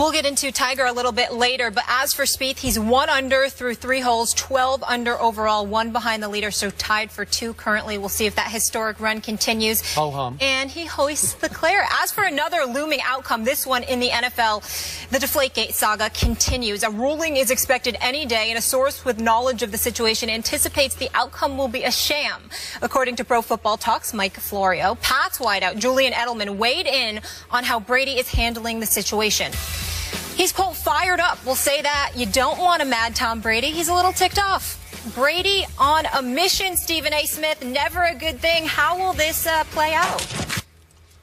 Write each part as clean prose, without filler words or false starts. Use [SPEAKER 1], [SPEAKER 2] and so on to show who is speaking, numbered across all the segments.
[SPEAKER 1] We'll get into Tiger a little bit later, but as for Spieth, he's 1 under through 3 holes, 12 under overall, 1 behind the leader, so tied for 2 currently. We'll see if that historic run continues.
[SPEAKER 2] Ho-hum.
[SPEAKER 1] And he hoists the Clare. As for another looming outcome, this one in the NFL, the Deflategate saga continues. A ruling is expected any day, and a source with knowledge of the situation anticipates the outcome will be a sham. According to Pro Football Talk's Mike Florio, Pats wideout Julian Edelman weighed in on how Brady is handling the situation. He's, quote, fired up. We'll say that. You don't want a mad Tom Brady. He's a little ticked off. Brady on a mission, Stephen A. Smith. Never a good thing. How will this play out?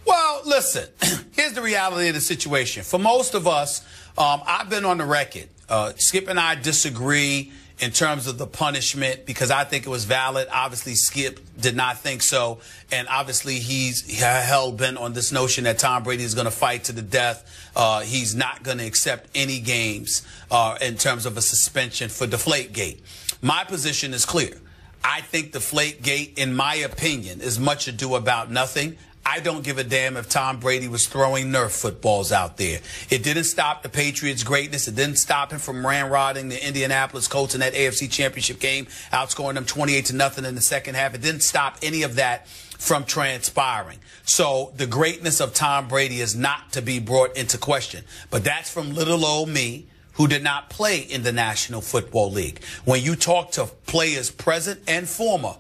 [SPEAKER 3] Well, listen, here's the reality of the situation. For most of us, I've been on the record. Skip and I disagree in terms of the punishment because I think it was valid. Obviously, Skip did not think so. And obviously, he's hell-bent on this notion that Tom Brady is going to fight to the death. He's not going to accept any games in terms of a suspension for Deflategate. My position is clear. I think Deflategate, in my opinion, is much ado about nothing. I don't give a damn if Tom Brady was throwing Nerf footballs out there. It didn't stop the Patriots' greatness. It didn't stop him from ramrodding the Indianapolis Colts in that AFC Championship game, outscoring them 28-0 in the second half. It didn't stop any of that from transpiring. So the greatness of Tom Brady is not to be brought into question. But that's from little old me, who did not play in the National Football League. When you talk to players present and former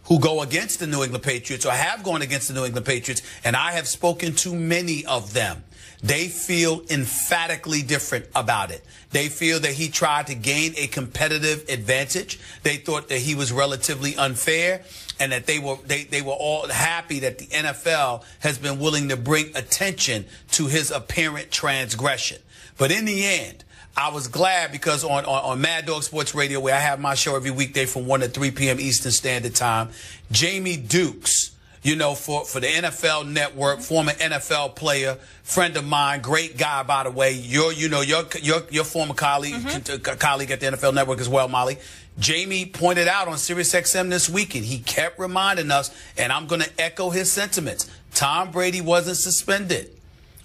[SPEAKER 3] who go against the New England Patriots or have gone against the New England Patriots, and I have spoken to many of them, they feel emphatically different about it. They feel that he tried to gain a competitive advantage. They thought that he was relatively unfair, and that they were all happy that the NFL has been willing to bring attention to his apparent transgression. But in the end, I was glad because on Mad Dog Sports Radio, where I have my show every weekday from 1 to 3 p.m. Eastern Standard Time, Jamie Dukes, you know, for the NFL Network, former NFL player, friend of mine, great guy, by the way. Your former colleague, colleague at the NFL Network as well, Molly. Jamie pointed out on SiriusXM this weekend, he kept reminding us, and I'm going to echo his sentiments, Tom Brady wasn't suspended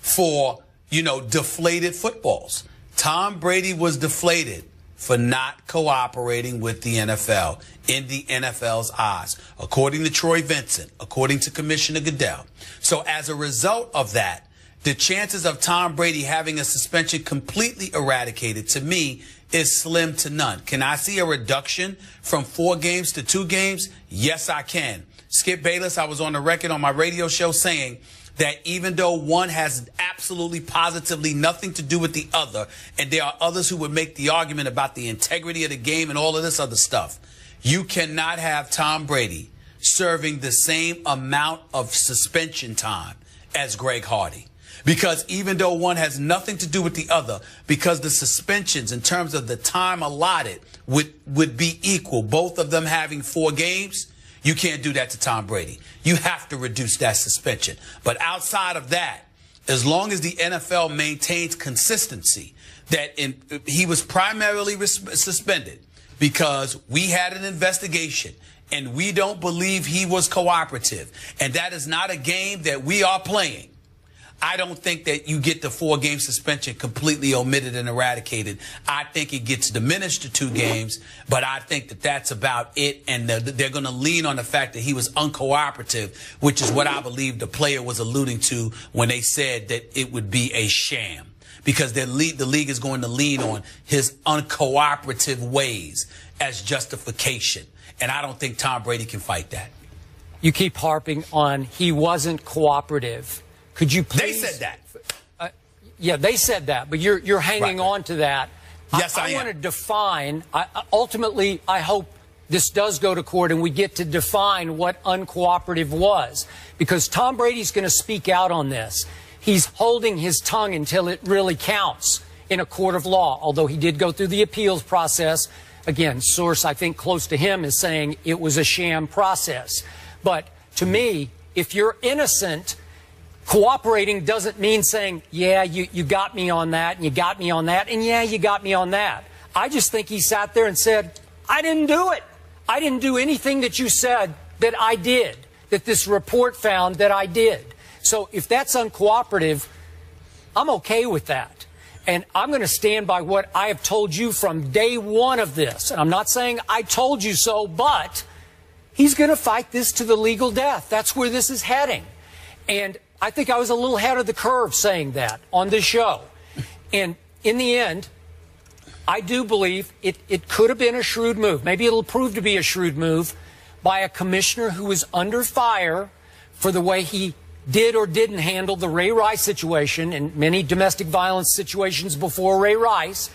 [SPEAKER 3] for, deflated footballs. Tom Brady was deflated for not cooperating with the NFL in the NFL's eyes, according to Troy Vincent, according to Commissioner Goodell. So as a result of that, the chances of Tom Brady having a suspension completely eradicated, to me, is slim to none. Can I see a reduction from 4 games to 2 games? Yes, I can. Skip Bayless, I was on the record on my radio show saying that even though one has absolutely positively nothing to do with the other, and there are others who would make the argument about the integrity of the game and all of this other stuff, you cannot have Tom Brady serving the same amount of suspension time as Greg Hardy. Because even though one has nothing to do with the other, because the suspensions in terms of the time allotted would be equal, both of them having 4 games, you can't do that to Tom Brady. You have to reduce that suspension. But outside of that, as long as the NFL maintains consistency, that he was primarily suspended because we had an investigation and we don't believe he was cooperative, and that is not a game that we are playing, I don't think that you get the 4-game suspension completely omitted and eradicated. I think it gets diminished to 2 games, but I think that that's about it. And they're going to lean on the fact that he was uncooperative, which is what I believe the player was alluding to when they said that it would be a sham, because the league is going to lean on his uncooperative ways as justification. And I don't think Tom Brady can fight that.
[SPEAKER 2] You keep harping on he wasn't cooperative. Could you please?
[SPEAKER 3] They said that.
[SPEAKER 2] Yeah, they said that, but you're hanging on to that.
[SPEAKER 3] Yes, I am.
[SPEAKER 2] I want to define. Ultimately, I hope this does go to court and we get to define what uncooperative was, because Tom Brady's going to speak out on this. He's holding his tongue until it really counts in a court of law, although he did go through the appeals process. Again, source I think close to him is saying it was a sham process. But to me, if you're innocent, cooperating doesn't mean saying, yeah, you got me on that, and you got me on that, and yeah, you got me on that. I just think he sat there and said, I didn't do it. I didn't do anything that you said that I did, that this report found that I did. So if that's uncooperative, I'm okay with that. And I'm going to stand by what I have told you from day one of this. And I'm not saying I told you so, but he's going to fight this to the legal death. That's where this is heading. And I think I was a little ahead of the curve saying that on this show. And in the end, I do believe it could have been a shrewd move. Maybe it'll prove to be a shrewd move by a commissioner who is under fire for the way he did or didn't handle the Ray Rice situation and many domestic violence situations before Ray Rice.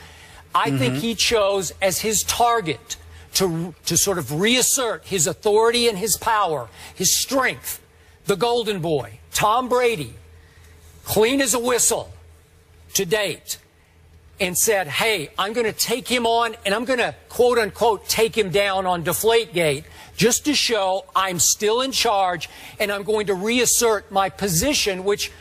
[SPEAKER 2] I think he chose as his target to sort of reassert his authority and his power, his strength, the golden boy, Tom Brady, clean as a whistle to date, and said, hey, I'm going to take him on and I'm going to, quote unquote, take him down on Deflategate just to show I'm still in charge, and I'm going to reassert my position, which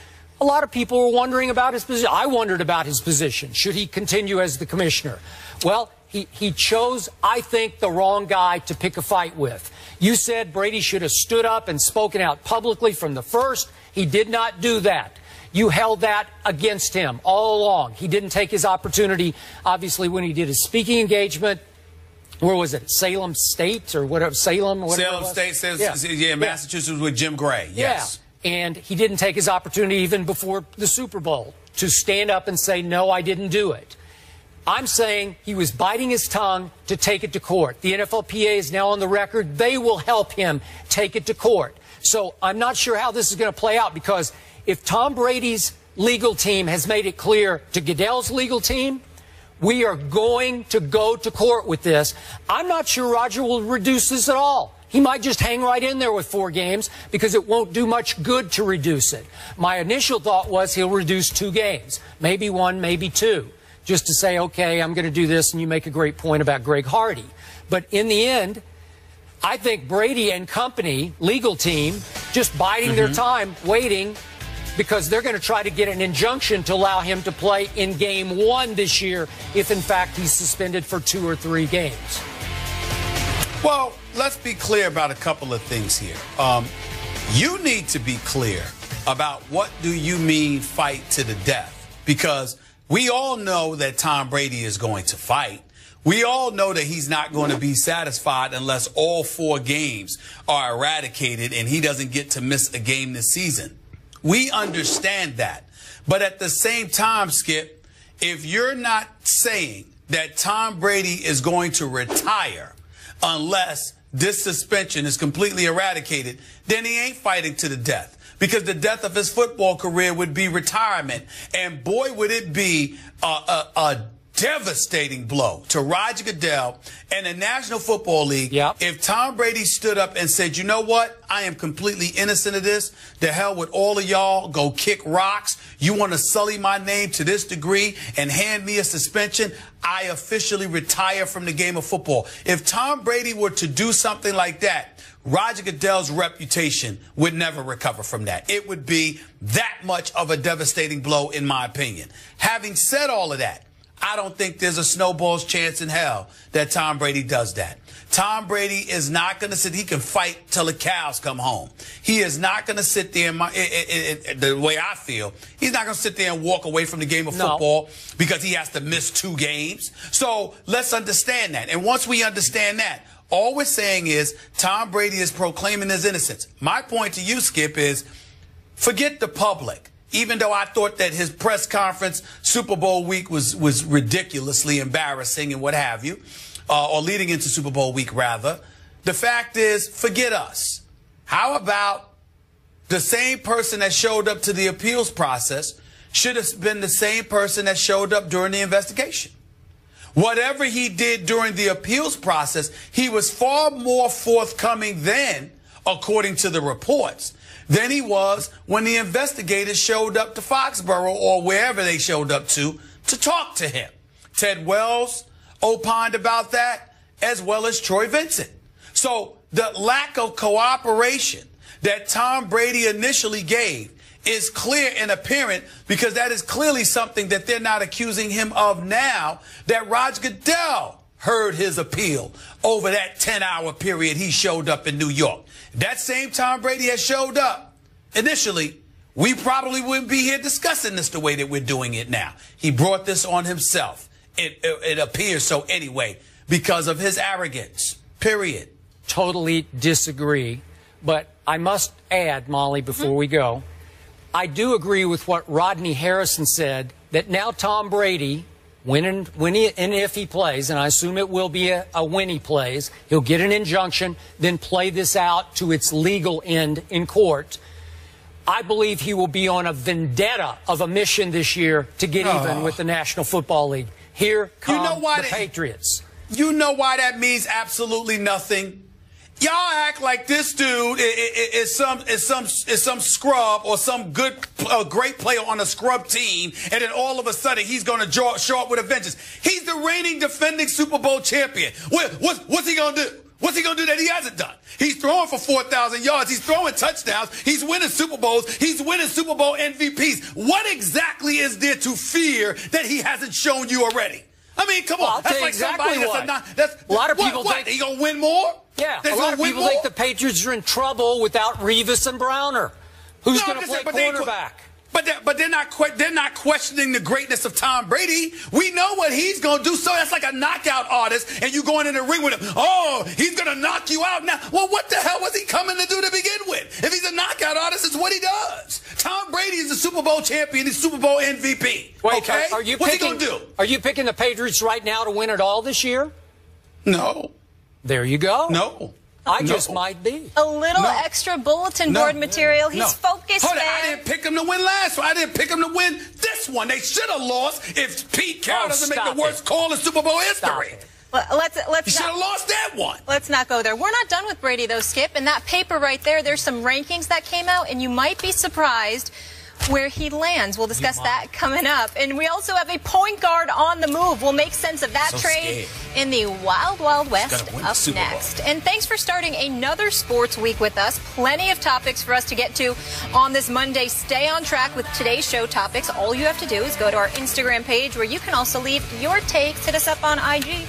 [SPEAKER 2] a lot of people were wondering about his position. I wondered about his position. Should he continue as the commissioner? Well, he chose, I think, the wrong guy to pick a fight with. You said Brady should have stood up and spoken out publicly from the first. He did not do that. You held that against him all along. He didn't take his opportunity, obviously, when he did his speaking engagement. Where was it? Salem State or whatever? Salem? Or whatever
[SPEAKER 3] Salem State says, yeah, Massachusetts with Jim Gray. Yes.
[SPEAKER 2] Yeah. And he didn't take his opportunity even before the Super Bowl to stand up and say, no, I didn't do it. I'm saying he was biting his tongue to take it to court. The NFLPA is now on the record. They will help him take it to court. So I'm not sure how this is going to play out, because if Tom Brady's legal team has made it clear to Goodell's legal team, we are going to go to court with this, I'm not sure Roger will reduce this at all. He might just hang right in there with 4 games because it won't do much good to reduce it. My initial thought was he'll reduce 2 games, maybe 1, maybe 2, just to say, okay, I'm going to do this, and you make a great point about Greg Hardy. But in the end, I think Brady and company, legal team, just biding their time, waiting, because they're going to try to get an injunction to allow him to play in Game 1 this year if, in fact, he's suspended for 2 or 3 games.
[SPEAKER 3] Well, let's be clear about a couple of things here. You need to be clear about what do you mean fight to the death, because we all know that Tom Brady is going to fight. We all know that he's not going to be satisfied unless all 4 games are eradicated and he doesn't get to miss a game this season. We understand that. But at the same time, Skip, if you're not saying that Tom Brady is going to retire unless this suspension is completely eradicated, then he ain't fighting to the death, because the death of his football career would be retirement. And boy, would it be a devastating blow to Roger Goodell and the National Football League if Tom Brady stood up and said, you know what, I am completely innocent of this. The hell with all of y'all. Go kick rocks. You want to sully my name to this degree and hand me a suspension? I officially retire from the game of football. If Tom Brady were to do something like that, Roger Goodell's reputation would never recover from that. It would be that much of a devastating blow, in my opinion. Having said all of that, I don't think there's a snowball's chance in hell that Tom Brady does that. Tom Brady is not going to sit. He can fight till the cows come home. He is not going to sit there, the way I feel, he's not going to sit there and walk away from the game of football because he has to miss 2 games. So let's understand that. And once we understand that, all we're saying is Tom Brady is proclaiming his innocence. My point to you, Skip, is forget the public. Even though I thought that his press conference Super Bowl week was ridiculously embarrassing and what have you, or leading into Super Bowl week, rather, the fact is, forget us. How about the same person that showed up to the appeals process should have been the same person that showed up during the investigation? Whatever he did during the appeals process, he was far more forthcoming then, according to the reports, than he was when the investigators showed up to Foxborough or wherever they showed up to talk to him. Ted Wells opined about that, as well as Troy Vincent. So the lack of cooperation that Tom Brady initially gave is clear and apparent, because that is clearly something that they're not accusing him of now, that Roger Goodell heard his appeal over that 10-hour period he showed up in New York. That same Tom Brady has showed up initially we probably wouldn't be here discussing this the way that we're doing it now. He brought this on himself. It appears so anyway, because of his arrogance, period.
[SPEAKER 2] Totally disagree. But I must add, Molly, before we go, I do agree with what Rodney Harrison said, that now Tom Brady, when and if he plays, and I assume it will be a when he plays, he'll get an injunction, then play this out to its legal end in court. I believe he will be on a vendetta of a mission this year to get even with the National Football League. Here come the Patriots.
[SPEAKER 3] You know why that means absolutely nothing? Y'all act like this dude is some scrub or some great player on a scrub team, and then all of a sudden he's going to show up with a vengeance. He's the reigning defending Super Bowl champion. What's he going to do? What's he going to do that he hasn't done? He's throwing for 4,000 yards. He's throwing touchdowns. He's winning Super Bowls. He's winning Super Bowl MVPs. What exactly is there to fear that he hasn't shown you already? I mean, come on. That's like
[SPEAKER 2] exactly
[SPEAKER 3] somebody
[SPEAKER 2] that's a lot of people think
[SPEAKER 3] he going to win more?
[SPEAKER 2] Yeah, a lot of people think the Patriots are in trouble without Revis and Browner. Who's going to play quarterback?
[SPEAKER 3] But they're not questioning the greatness of Tom Brady. We know what he's going to do. So that's like a knockout artist, and you going in the ring with him. Oh, he's going to knock you out now. Well, what the hell was he coming to do to begin with? If he's a knockout artist, it's what he does. Tom Brady is a Super Bowl champion. He's Super Bowl MVP.
[SPEAKER 2] Wait,
[SPEAKER 3] okay? What's he going to do?
[SPEAKER 2] Are you picking the Patriots right now to win it all this year?
[SPEAKER 3] No.
[SPEAKER 2] There you go.
[SPEAKER 3] No.
[SPEAKER 2] I just might be.
[SPEAKER 1] A little extra bulletin board material. He's focused.
[SPEAKER 3] Hold on, I didn't pick him to win last one. I didn't pick him to win this one. They should have lost if Pete Carroll doesn't make the worst call in Super Bowl history.
[SPEAKER 1] Let's
[SPEAKER 3] he should have lost that one.
[SPEAKER 1] Let's not go there. We're not done with Brady, though, Skip. In that paper right there, there's some rankings that came out, and you might be surprised where he lands. We'll discuss that coming up. And we also have a point guard on the move. We'll make sense of that trade in the Wild Wild West up next. And thanks for starting another sports week with us. Plenty of topics for us to get to on this Monday. Stay on track with today's show topics. All you have to do is go to our Instagram page, where you can also leave your takes. Hit us up on IG.